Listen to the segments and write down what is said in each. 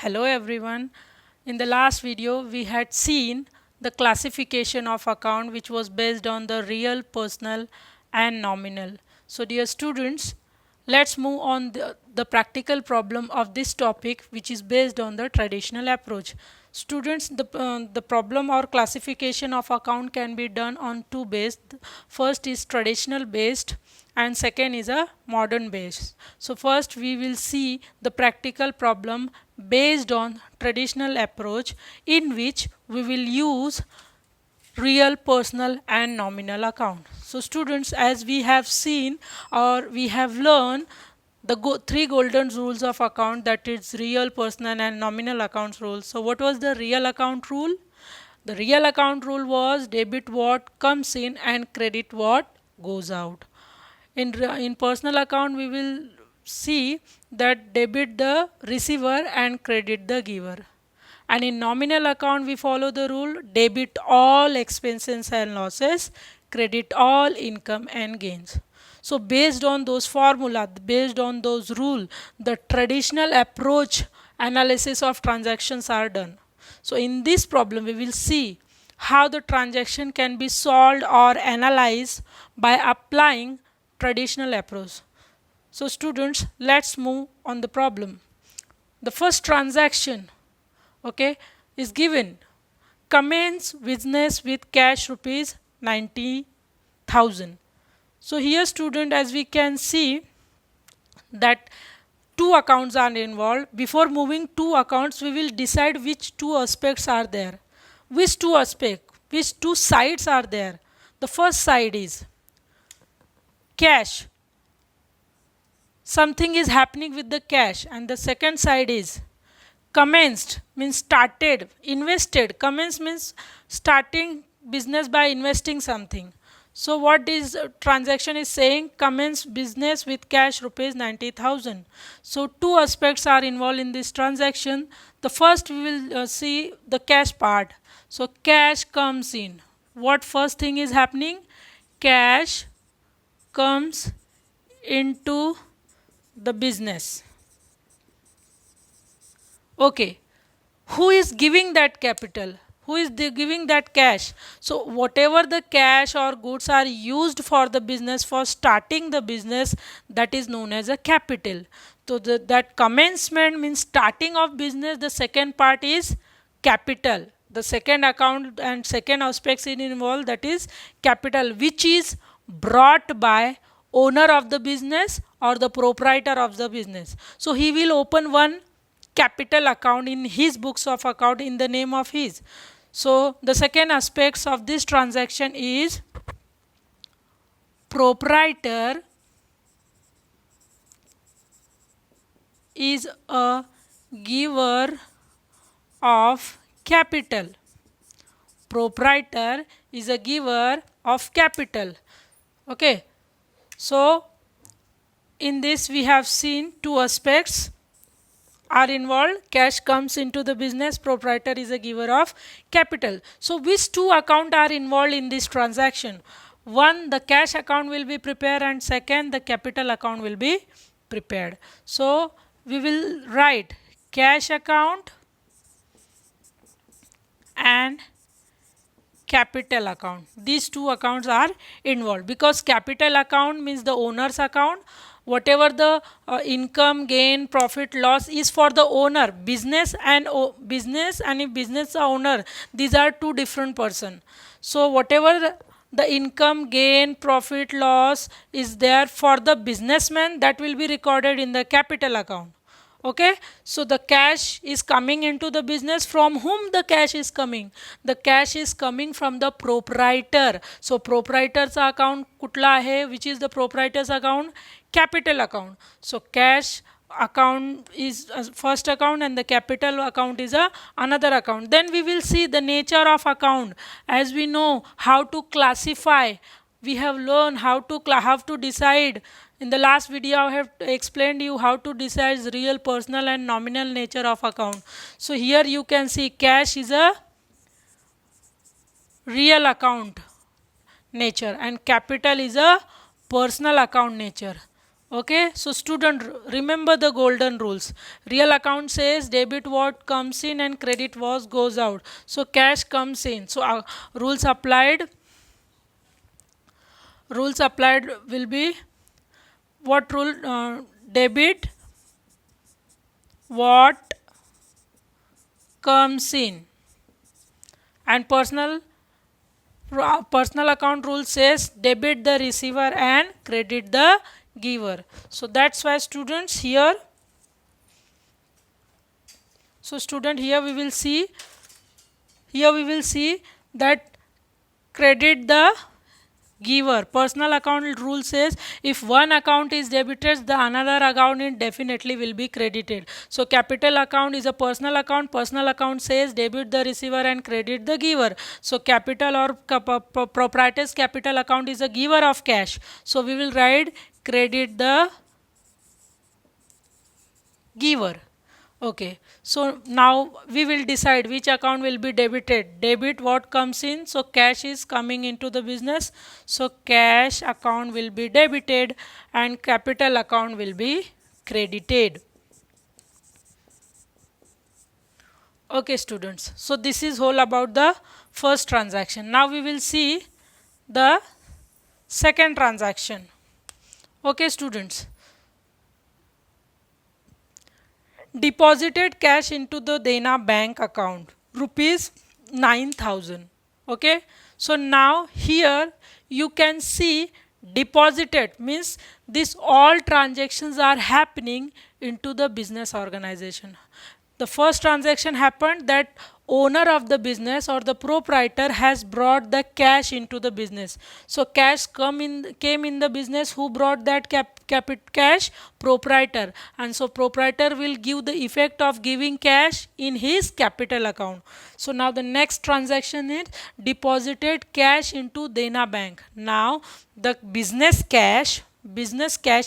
Hello everyone. In the last video we had seen the classification of account which was based on the real, personal and nominal. So dear students, let's move on the practical problem of this topic which is based on the traditional approach. Students, the problem or classification of account can be done on two bases. First is traditional based and second is a modern based. So first we will see the practical problem based on traditional approach in which we will use real, personal and nominal account. So students, as we have seen or we have learned the three golden rules of account, that is real, personal and nominal accounts rules. So what was the real account rule? The real account rule was debit what comes in and credit what goes out. In personal account we will see that debit the receiver and credit the giver. And in nominal account we follow the rule debit all expenses and losses, credit all income and gains. So based on those formula, based on those rule, the traditional approach analysis of transactions are done. So in this problem we will see how the transaction can be solved or analyzed by applying traditional approach. So students, let's move on the problem. The first transaction, okay, is given. Commence business with cash rupees 90,000. So here student, as we can see that two accounts are involved. Before moving two accounts, we will decide which two aspects are there. Which two aspects, which two sides are there. The first side is cash. Something is happening with the cash, and the second side is commenced, means started, invested. Commence means starting business by investing something. So what is transaction is saying? Commence business with cash rupees 90,000. So two aspects are involved in this transaction. The first we will see the cash part. So cash comes in. What first thing is happening? Cash comes into the business. Okay, who is giving that capital? Who is giving that cash? So whatever the cash or goods are used for the business, for starting the business, that is known as a capital. So that commencement means starting of business. The second part is capital. The second account and second aspects in involved, that is capital, which is brought by owner of the business or the proprietor of the business. So he will open one capital account in his books of account in the name of his. So the second aspects of this transaction is proprietor is a giver of capital. Proprietor is a giver of capital. Okay, so in this we have seen two aspects are involved. Cash comes into the business, proprietor is a giver of capital. So which two accounts are involved in this transaction? One, the cash account will be prepared, and second, the capital account will be prepared. So we will write cash account and capital account. These two accounts are involved because capital account means the owner's account. Whatever the income, gain, profit, loss is for the owner. Business and if business owner, these are two different person. So whatever the income, gain, profit, loss is there for the businessman, that will be recorded in the capital account. Okay, so the cash is coming into the business. From whom the cash is coming? The cash is coming from the proprietor. So proprietor's account kutla hai, which is the proprietor's account? Capital account. So cash account is first account and the capital account is another account. Then we will see the nature of account. As we know how to classify, we have learned how to decide. In the last video I have explained you how to decide real, personal and nominal nature of account. So here you can see cash is a real account nature and capital is a personal account nature. Okay, so student, remember the golden rules. Real account says debit what comes in and credit what goes out. So cash comes in. So rules applied. Rules applied will be what rule? Debit what comes in, and personal account rule says debit the receiver and credit the giver. So that's why students here, so student here we will see, that credit the giver. Personal account rule says if one account is debited, the another account definitely will be credited. So capital account is a personal account. Personal account says debit the receiver and credit the giver. So capital or proprietor's capital account is a giver of cash. So we will write credit the giver. Okay, so now we will decide which account will be debited. Debit what comes in, so cash is coming into the business, so cash account will be debited and capital account will be credited. Okay students, so this is whole about the first transaction. Now we will see the second transaction. Okay students, deposited cash into the Dena bank account, rupees 9,000. Okay, so now here you can see deposited means this all transactions are happening into the business organization. The first transaction happened that owner of the business or the proprietor has brought the cash into the business. So cash came in the business. Who brought that cash? Proprietor. And so proprietor will give the effect of giving cash in his capital account. So now the next transaction is deposited cash into Dena bank. Now the business cash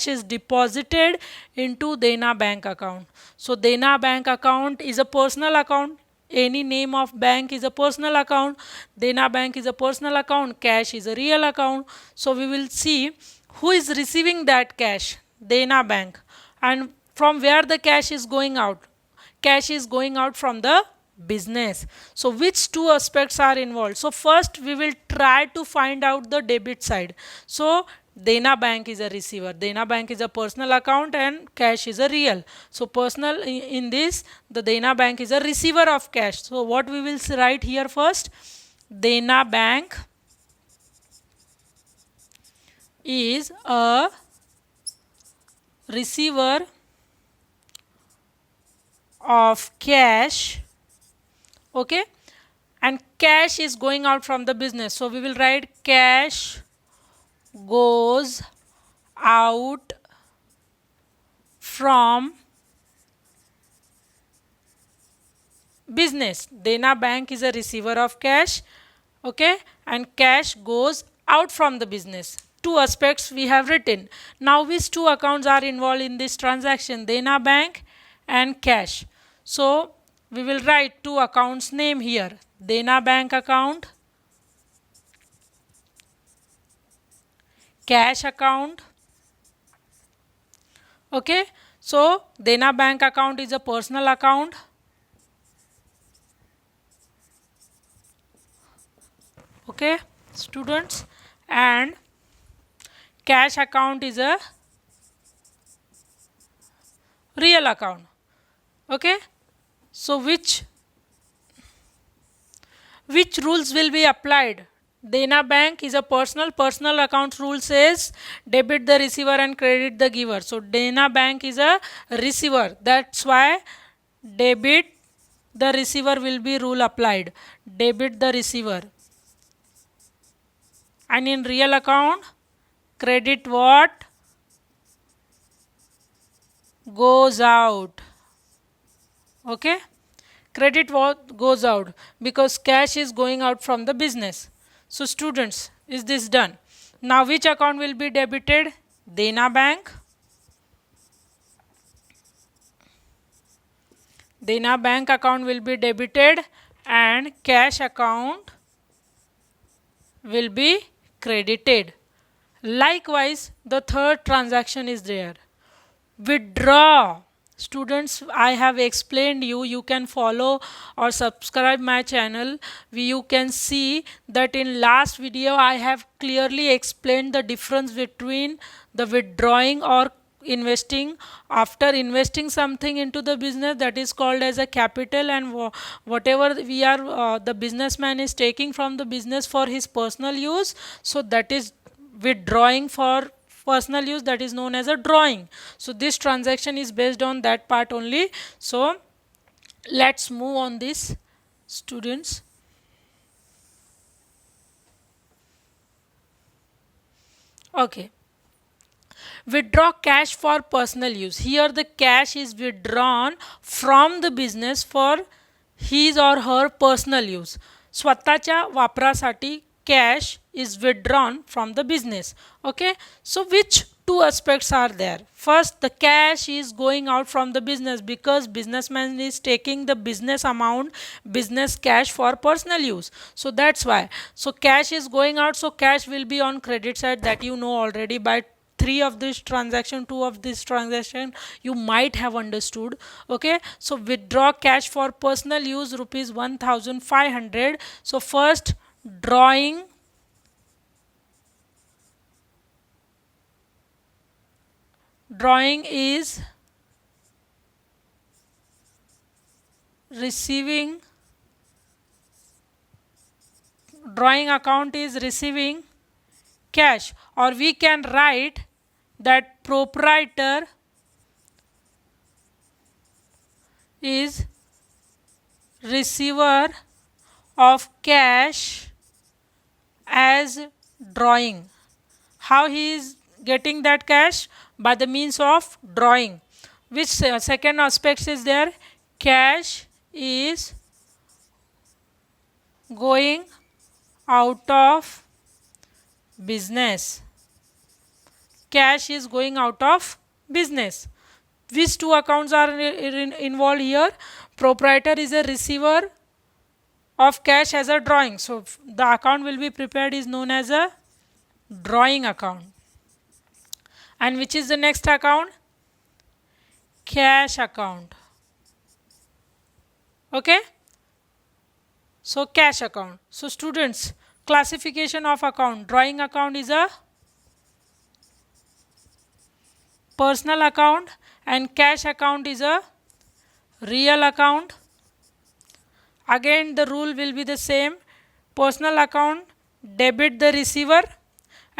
is deposited into Dena bank account. So Dena bank account is a personal account. Any name of bank is a personal account. Dena bank is a personal account. Cash is a real account. So we will see who is receiving that cash. Dena bank. And from where the cash is going out? Cash is going out from the business. So which two aspects are involved? So first we will try to find out the debit side. So Dena bank is a receiver. Dena bank is a personal account and cash is a real. So personal in this, the Dena bank is a receiver of cash. So what we will write here first? Dena bank is a receiver of cash. Okay, and cash is going out from the business. So we will write cash goes out from business. Dena bank is a receiver of cash. Okay, and cash goes out from the business. Two aspects we have written. Now which two accounts are involved in this transaction? Dena bank and cash. So we will write two accounts name here. Dena bank account, cash account. Okay, so Dena bank account is a personal account. Okay students, and cash account is a real account. Okay, so which rules will be applied? Dena bank is a personal account rule says debit the receiver and credit the giver. So Dena bank is a receiver, that's why debit the receiver will be rule applied. Debit the receiver. And in real account, credit what goes out. Okay, credit what goes out because cash is going out from the business. So students, is this done? Now which account will be debited? Dena bank. Dena bank account will be debited and cash account will be credited. Likewise, the third transaction is there. Withdraw. Students, I have explained you can follow or subscribe my channel. You can see that in last video I have clearly explained the difference between the withdrawing or investing. After investing something into the business, that is called as a capital, and whatever we are the businessman is taking from the business for his personal use, so that is withdrawing for personal use, that is known as a drawing. So this transaction is based on that part only. So let's move on this, students. Okay, withdraw cash for personal use. Here the cash is withdrawn from the business for his or her personal use. स्वतःच्या वापरासाठी cash is withdrawn from the business. Okay, so which two aspects are there? First, the cash is going out from the business because businessman is taking the business amount, business cash for personal use. So that's why. So cash is going out, so cash will be on credit side, that you know already. By three of this transaction, two of this transaction you might have understood. Okay, so withdraw cash for personal use rupees 1500. So first, drawing is receiving, drawing account is receiving cash, or we can write that proprietor is receiver of cash as drawing. How he is getting that cash? By the means of drawing. Which second aspect is there? Cash is going out of business. Cash is going out of business. Which two accounts are involved here? Proprietor is a receiver of cash as a drawing. So the account will be prepared is known as a drawing account. And which is the next account? Cash account. Okay, so cash account. So students, classification of account: drawing account is a personal account and cash account is a real account. Again the rule will be the same. Personal account, debit the receiver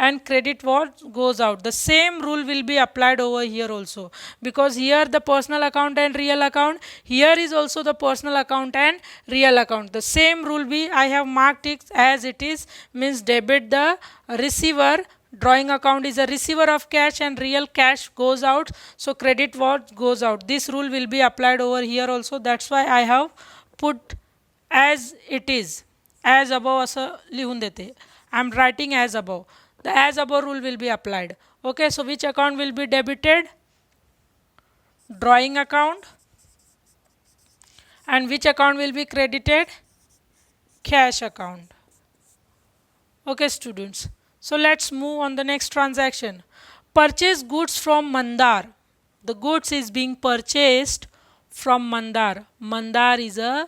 and credit what goes out. The same rule will be applied over here also, because here the personal account and real account, here is also the personal account and real account. The same rule be, I have marked it as it is, means debit the receiver, drawing account is a receiver of cash and real cash goes out, so credit what goes out. This rule will be applied over here also. That's why I have put as it is, as above असं लिहून देते. I am writing as above. The as above rule will be applied. Okay, so which account will be debited? Drawing account. And which account will be credited? Cash account. Okay, students. So let's move on the next transaction. Purchase goods from Mandar. The goods is being purchased from Mandar. Mandar is a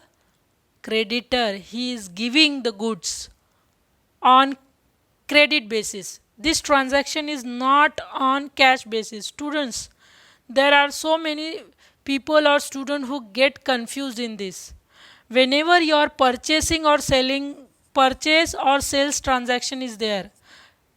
creditor. He is giving the goods on credit basis. This transaction is not on cash basis. Students, there are so many people or students who get confused in this. Whenever you are purchasing or selling, purchase or sales transaction is there,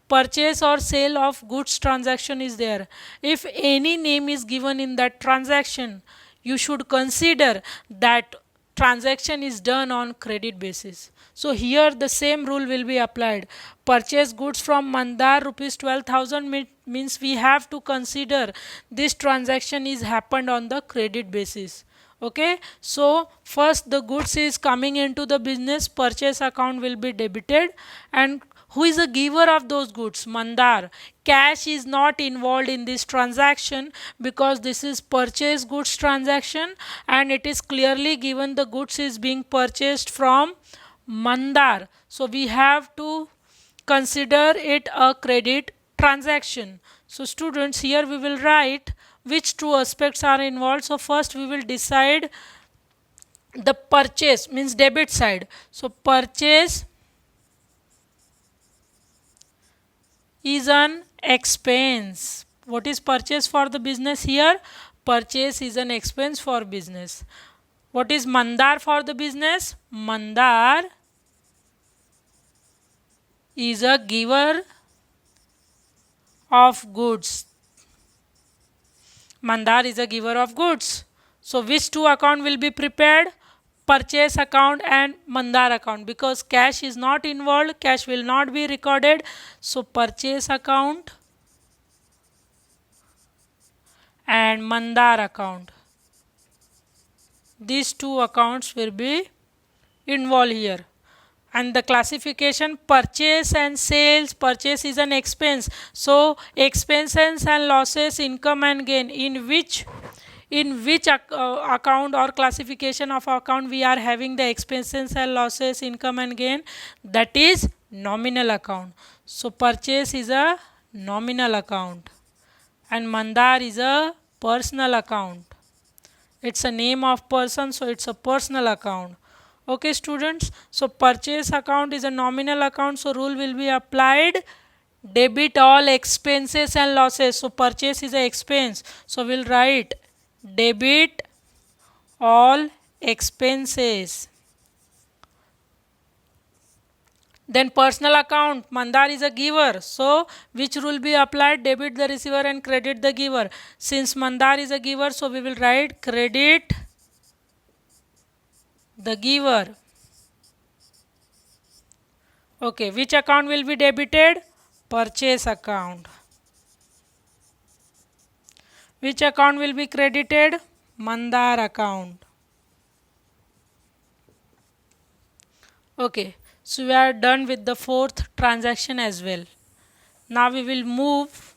purchase or sale of goods transaction is there, if any name is given in that transaction, you should consider that transaction is done on credit basis. So here the same rule will be applied. Purchase goods from Mandar rupees 12,000 means we have to consider this transaction is happened on the credit basis. Okay, so first the goods is coming into the business, purchase account will be debited, and who is the giver of those goods? Mandar. Cash is not involved in this transaction because this is purchase goods transaction and it is clearly given the goods is being purchased from Mandar. So we have to consider it a credit transaction. So students, here we will write which two aspects are involved. So first we will decide the purchase, means debit side. So purchase is an expense. What is purchase for the business here? Purchase is an expense for business. What is mandar for the business? Mandar is a giver of goods. Mandar is a giver of goods. So which two account will be prepared? Purchase account and mandar account, because cash is not involved, cash will not be recorded. So purchase account and mandar account, these two accounts will be involved here. And the classification, purchase and sales. Purchase is an expense, so expenses and losses, income and gain, in which account or classification of account we are having the expenses and losses, income and gain? That is nominal account. So purchase is a nominal account and mandar is a personal account. It's a name of person, so it's a personal account. Okay students, so purchase account is a nominal account, so rule will be applied, debit all expenses and losses. So purchase is a expense, so we'll write debit all expenses. Then personal account, mandar is a giver, so which rule be applied? Debit the receiver and credit the giver. Since mandar is a giver, so we will write credit the giver. Okay, which account will be debited? Purchase account. Which account will be credited? Mandar account. Okay, so we are done with the fourth transaction as well. Now we will move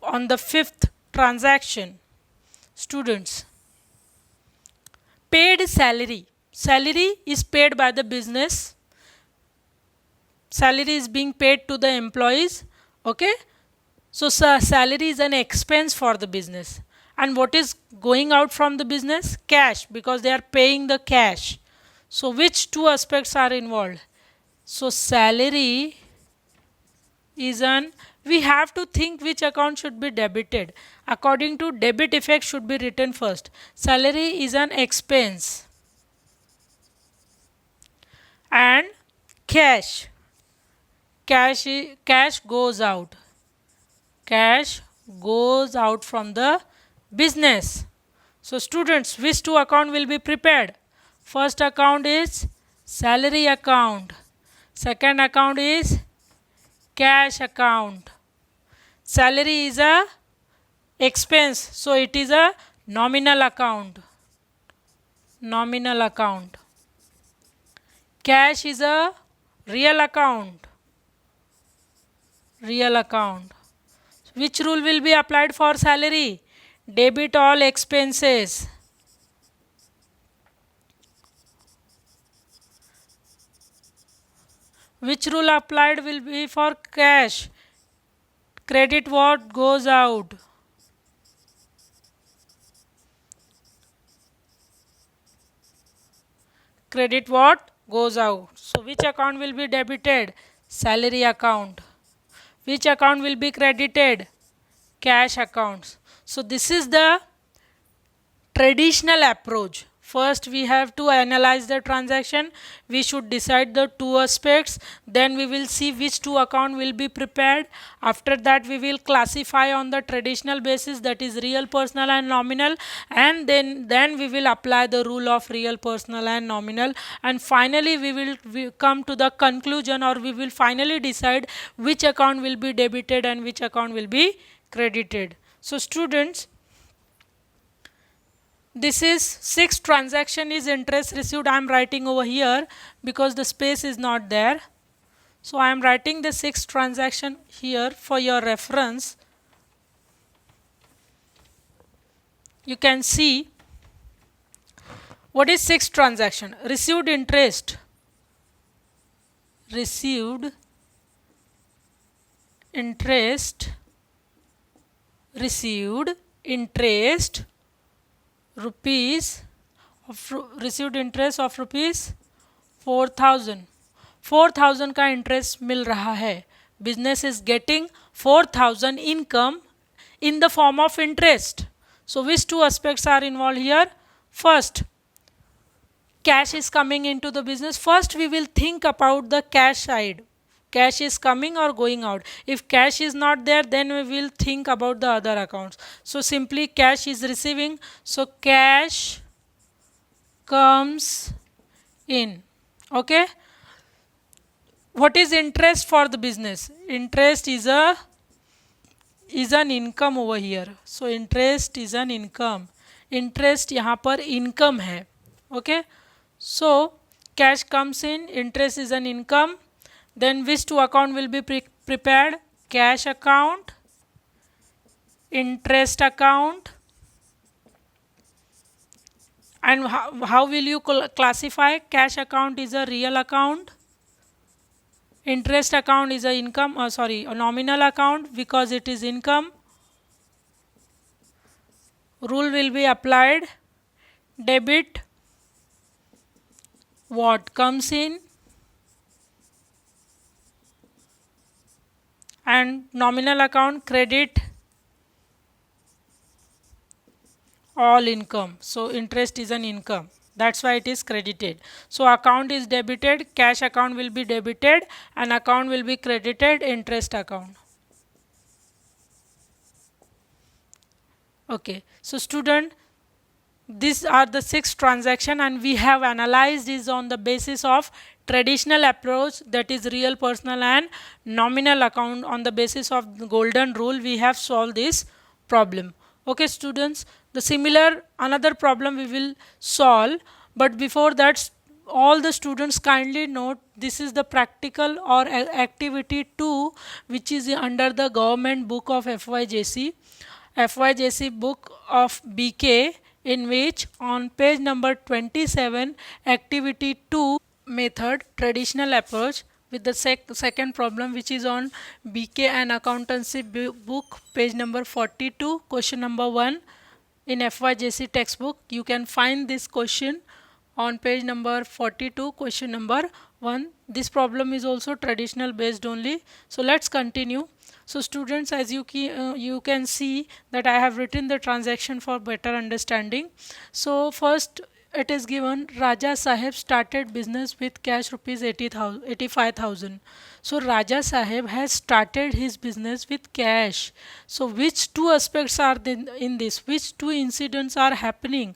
on the fifth transaction. Students, paid salary. Salary is paid by the business. Salary is being paid to the employees. Okay, so salary is an expense for the business. And what is going out from the business? Cash, because they are paying the cash. So which two aspects are involved? So salary is an, we have to think which account should be debited. According to debit effect should be written first. Salary is an expense and cash goes out. Cash goes out from the business. So students, which two account will be prepared? First account is salary account. Second account is cash account. Salary is a expense, so it is a nominal account. Nominal account. Cash is a real account. Real account. Which rule will be applied for salary? Debit all expenses. Which rule applied will be for cash? Credit what goes out. Credit what goes out. So which account will be debited? Salary account. Which account will be credited? Cash accounts. So this is the traditional approach. First we have to analyze the transaction. We should decide the two aspects. Then we will see which two account will be prepared. After that we will classify on the traditional basis, that is real, personal and nominal. And then we will apply the rule of real, personal and nominal. And finally we will come to the conclusion, or we will finally decide which account will be debited and which account will be credited. So students, this is sixth transaction is interest received. I am writing over here because the space is not there. So I am writing the sixth transaction here for your reference. You can see what is sixth transaction. Received interest. received interest rupees received interest of rupees 4000. 4000 का interest मिल रहा है. Business is getting 4000 income in the form of interest. So which two aspects are involved here? First, cash is coming into the business. First we will think about the cash side. Cash is coming or going out. If cash is not there, then we will think about the other accounts. So simply cash is receiving. So cash comes in. Okay. What is interest for the business? Interest is an income over here. So interest is an income. Interest यहाँ पर income है. Okay. So cash comes in. Interest is an income. Then which two account will be prepared? Cash account, interest account. And how will you classify? Cash account is a real account. Interest account is a nominal account because it is income. Rule will be applied. Debit what comes in, and nominal account credit all income. So interest is an income. That's why it is credited. So account is debited, cash account will be debited, and account will be credited, interest account. Okay. So student, these are the 6 transactions, and we have analyzed is on the basis of traditional approach, that is real, personal and nominal account. On the basis of the golden rule, we have solved this problem. Okay students, the similar another problem we will solve, but before that all the students kindly note this is the practical or activity 2 which is under the government book of FYJC book of BK, in which on page number 27 activity 2 method traditional approach with the second problem which is on BK and accountancy book page number 42 question number 1 in FYJC textbook. You can find this question on page number 42 question number 1. This problem is also traditional based only. So let's continue. So students, as you can see that I have written the transaction for better understanding. So first it is given Raja Saheb started business with cash rupees 85,000. So Raja Saheb has started his business with cash. So which two aspects are in this? Which two incidents are happening?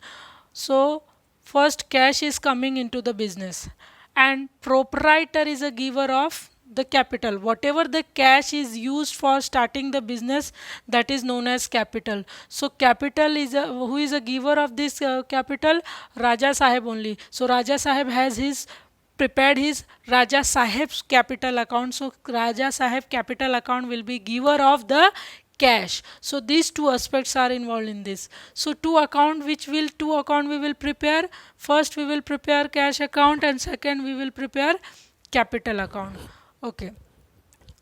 So first, cash is coming into the business, and proprietor is a giver of the capital. Whatever the cash is used for starting the business, that is known as capital. So capital is who is a giver of this capital? Raja Saheb only. So Raja Saheb has prepared his Raja Saheb's capital account. So Raja Saheb capital account will be giver of the cash. So these two aspects are involved in this. So two account we will prepare. First we will prepare cash account, and second we will prepare capital account. Okay.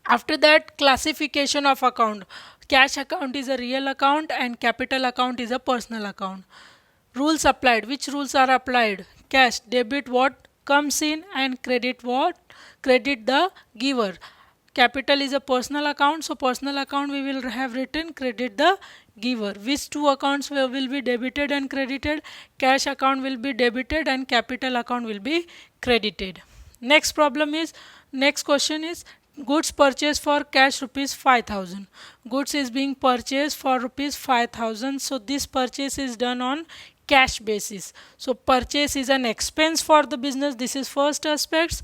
After that, classification of account. Cash account is a real account and capital account is a personal account. Rules applied. Which rules are applied? Cash, debit what comes in, and credit the giver. Capital is a personal account, so personal account we will have written credit the giver. Which two accounts will be debited and credited? Cash account will be debited and capital account will be credited. Next question is goods purchased for cash rupees 5,000. Goods is being purchased for rupees 5,000. So this purchase is done on cash basis. So purchase is an expense for the business. This is first aspects.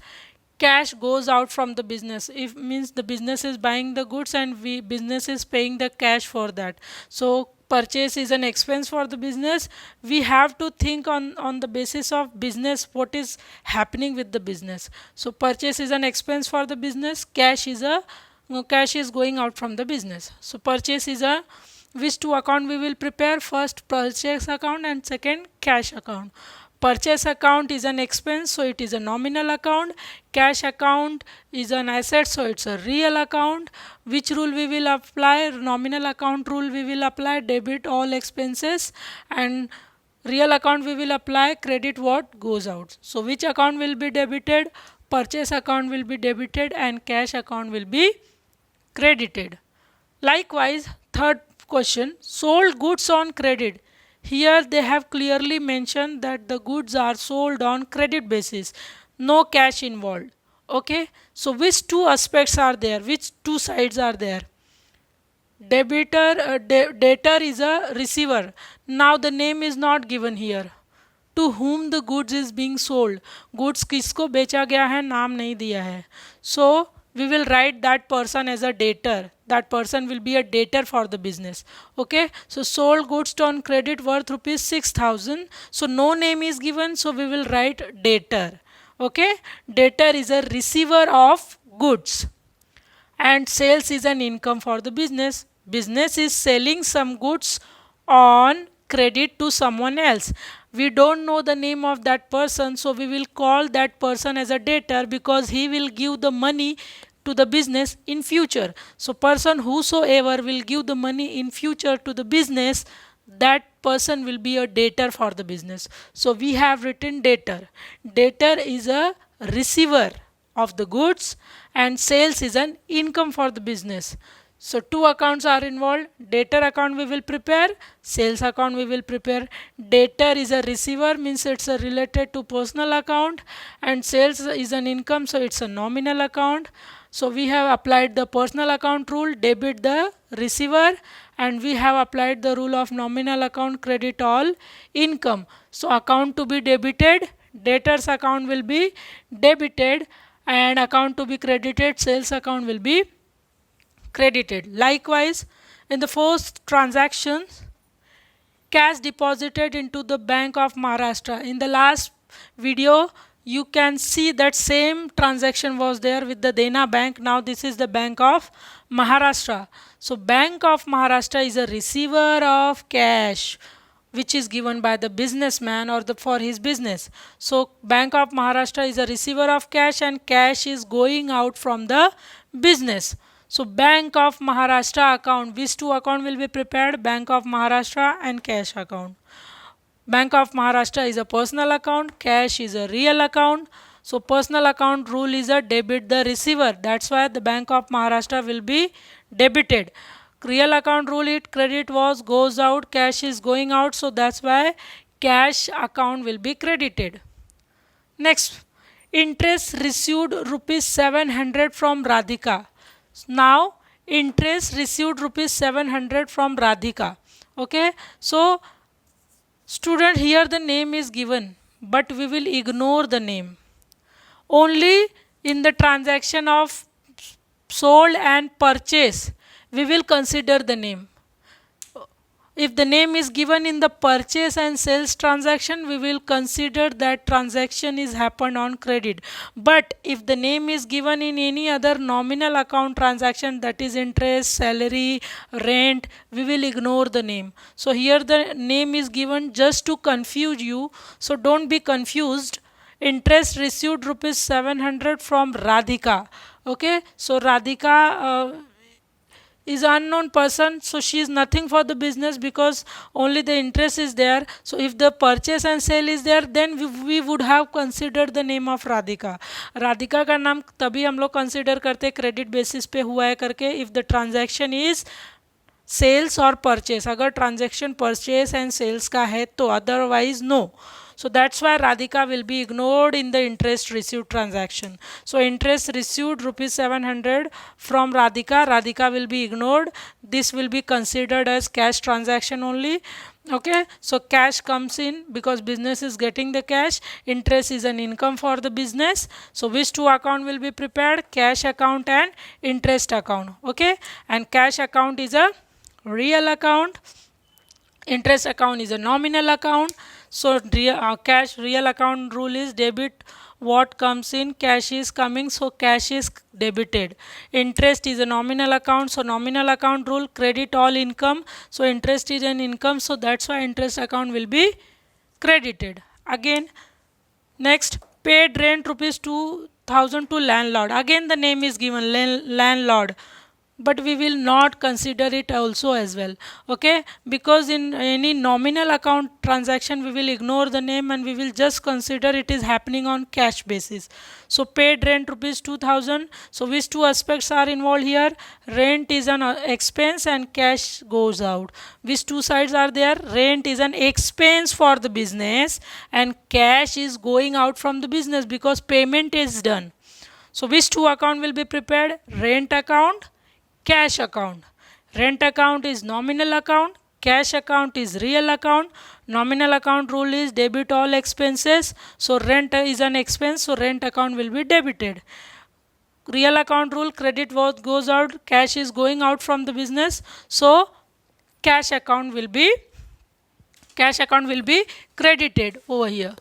Cash goes out from the business. If means the business is buying the goods and business is paying the cash for that. So purchase is an expense for the business. We have to think on the basis of business what is happening with the business. So purchase is an expense for the business. Cash is going out from the business. So purchase is which two account we will prepare? First purchase account and second cash account. purchase account is an expense, so it is a nominal account. Cash account is an asset, so it's a real account. Which rule we will apply? Nominal account rule we will apply, debit all expenses, and real account we will apply credit what goes out. So which account will be debited? Purchase account will be debited and cash account will be credited. Likewise, third question, sold goods on credit. Here they have clearly mentioned that the goods are sold on credit basis, no cash involved. Okay, so which two aspects are there? Which two sides are there? Debtor is a receiver. Now the name is not given here. To whom the goods is being sold. Goods किसको बेचा गया है, नाम नहीं दिया है. So we will write that person as a debtor. That person will be a debtor for the business. Okay, so sold goods on credit worth rupees 6,000. So no name is given, so we will write debtor. Okay, debtor is a receiver of goods, and sales is an income for the business. Business is selling some goods on credit to someone else. We don't know the name of that person, so we will call that person as a debtor because he will give the money to the business in future. So person whosoever will give the money in future to the business, that person will be a debtor for the business. So we have written debtor. Debtor is a receiver of the goods and sales is an income for the business. So two accounts are involved. Debtor account we will prepare, sales account we will prepare. Debtor is a receiver, means it's a related to personal account, and sales is an income, so it's a nominal account. So we have applied the personal account rule, debit the receiver, and we have applied the rule of nominal account, credit all income. So account to be debited, debtor's account will be debited, and account to be credited, sales account will be credited. Likewise, in the first transaction, cash deposited into the Bank of Maharashtra. In the last video, you can see that same transaction was there with the Dena Bank. Now this is the Bank of Maharashtra. So Bank of Maharashtra is a receiver of cash which is given by the businessman or for his business. So Bank of Maharashtra is a receiver of cash and cash is going out from the business. So Bank of Maharashtra account, which two account will be prepared? Bank of Maharashtra and cash account. Bank of Maharashtra is a personal account, cash is a real account. So personal account rule is a debit the receiver. That's why the Bank of Maharashtra will be debited. Real account rule it credit was goes out, cash is going out. So that's why cash account will be credited. Next, interest received rupees 700 from Radhika. Now interest received rupees 700 from Radhika. Okay, so student, here the name is given, but we will ignore the name. Only in the transaction of sold and purchase we will consider the name. If the name is given in the purchase and sales transaction, we will consider that transaction is happened on credit. But if the name is given in any other nominal account transaction, that is interest, salary, rent, we will ignore the name. So here the name is given just to confuse you. So don't be confused. Interest received rupees 700 from Radhika. Okay, so Radhika is unknown person, so she is nothing for the business because only the interest is there. So if the purchase and sale is there, then we would have considered the name of Radhika. Radhika का नाम तभी हम लोग consider करते credit basis पे हुआ है करके if the transaction is sales or purchase. अगर transaction purchase and sales का है तो otherwise no. So that's why Radhika will be ignored in the interest received transaction. So interest received rupees 700 from Radhika. Radhika will be ignored. This will be considered as cash transaction only. Okay, so cash comes in because business is getting the cash. Interest is an income for the business. So which two account will be prepared? Cash account and interest account. Okay, and cash account is a real account. Interest account is a nominal account. So cash real account rule is debit what comes in, cash is coming, so cash is debited. Interest is a nominal account, so nominal account rule credit all income, so interest is an income, so that's why interest account will be credited. Again, next, paid rent rupees 2000 to landlord. Again the name is given, landlord, but we will not consider it also as well, okay, because in any nominal account transaction we will ignore the name and we will just consider it is happening on cash basis. So paid rent rupees 2000. So which two aspects are involved here? Rent is an expense and cash goes out. Which two sides are there? Rent is an expense for the business and cash is going out from the business because payment is done. So which two account will be prepared? Rent account, cash account. Rent account is nominal account, cash account is real account. Nominal account rule is debit all expenses. So rent is an expense, so rent account will be debited. Real account rule, credit what goes out, cash is going out from the business, so cash account will be credited over here.